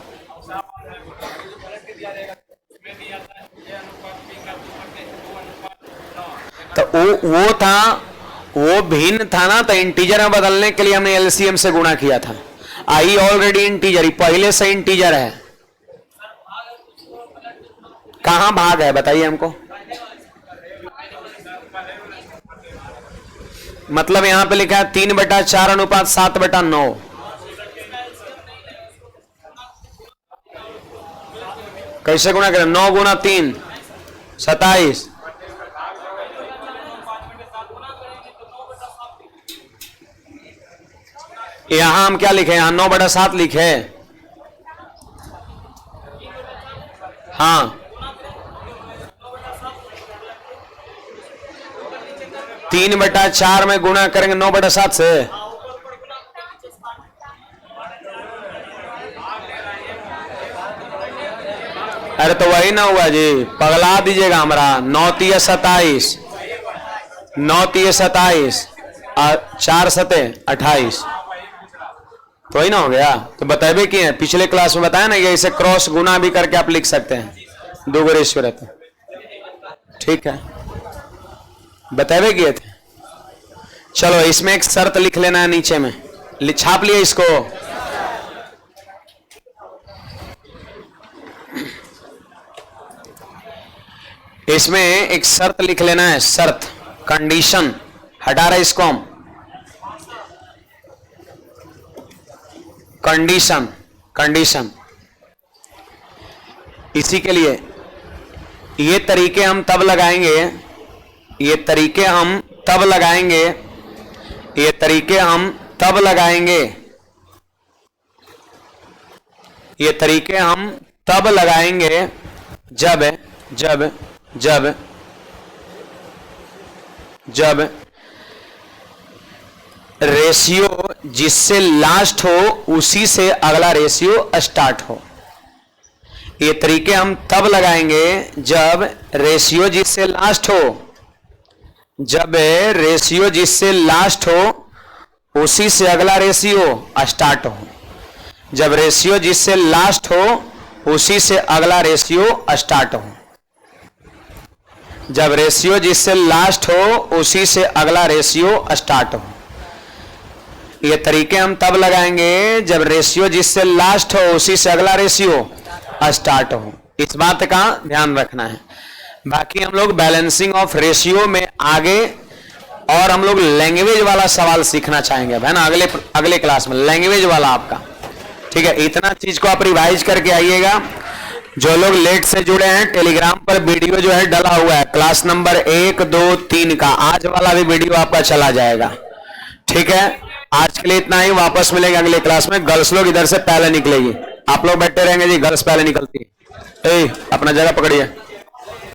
[SPEAKER 1] तो वो था, वो भिन्न था ना, तो इंटीजर में बदलने के लिए हमने एलसीएम से गुणा किया था। आई ऑलरेडी इंटीजर, पहले से इंटीजर है। कहां भाग है बताइए हमको, मतलब यहां पे लिखा है 3/4 अनुपात 7/9। कैसे गुणा करें, 9 गुणा 3 27, यहां हम क्या लिखे, यहां 9/7 लिखे। हाँ 3/4 में गुणा करेंगे 9/7 से। अरे तो वही ना हुआ जी, पगला दीजिएगा हमारा। 9 तिया 27, 9 तिया 27 और 4 सते 28, तो वही ना हो गया। तो बताए कि है पिछले क्लास में बताया ना, ये इसे क्रॉस गुना भी करके आप लिख सकते हैं, 2 रेशियो रहते हैं। ठीक है, बताए किए थे। चलो इसमें एक शर्त लिख लेना है नीचे में, छाप लिया इसको। इसमें एक शर्त लिख लेना है, शर्त, कंडीशन। हटा रहा इसको हम, कंडीशन, कंडीशन। इसी के लिए ये तरीके हम तब लगाएंगे, ये तरीके हम तब लगाएंगे, ये तरीके हम तब लगाएंगे, ये तरीके हम तब लगाएंगे जब जब जब जब रेशियो जिससे लास्ट हो उसी से अगला रेशियो स्टार्ट हो। ये तरीके हम तब लगाएंगे जब रेशियो जिससे लास्ट हो, जब रेशियो जिससे लास्ट हो उसी से अगला रेशियो स्टार्ट हो। जब रेशियो जिससे लास्ट हो उसी से अगला रेशियो स्टार्ट हो। जब रेशियो जिससे लास्ट हो उसी से अगला रेशियो स्टार्ट हो। ये तरीके हम तब लगाएंगे जब रेशियो जिससे लास्ट हो उसी से अगला रेशियो स्टार्ट हो। इस बात का ध्यान रखना है। बाकी हम लोग बैलेंसिंग ऑफ रेशियो में आगे और हम लोग लैंग्वेज वाला सवाल सीखना चाहेंगे, है ना, अगले क्लास में लैंग्वेज वाला आपका। ठीक है, इतना चीज को आप रिवाइज करके आइएगा। जो लोग लेट से जुड़े हैं, टेलीग्राम पर वीडियो जो है डला हुआ है, क्लास नंबर 1, 2, 3 का आज वाला भी वीडियो आपका चला जाएगा। ठीक है, आज के लिए इतना ही। वापस मिलेंगे अगले क्लास में। गर्ल्स लोग इधर से पहले निकलेगी, आप लोग बैठे रहेंगे जी, गर्ल्स पहले निकलती है। अपना जगह पकड़िए।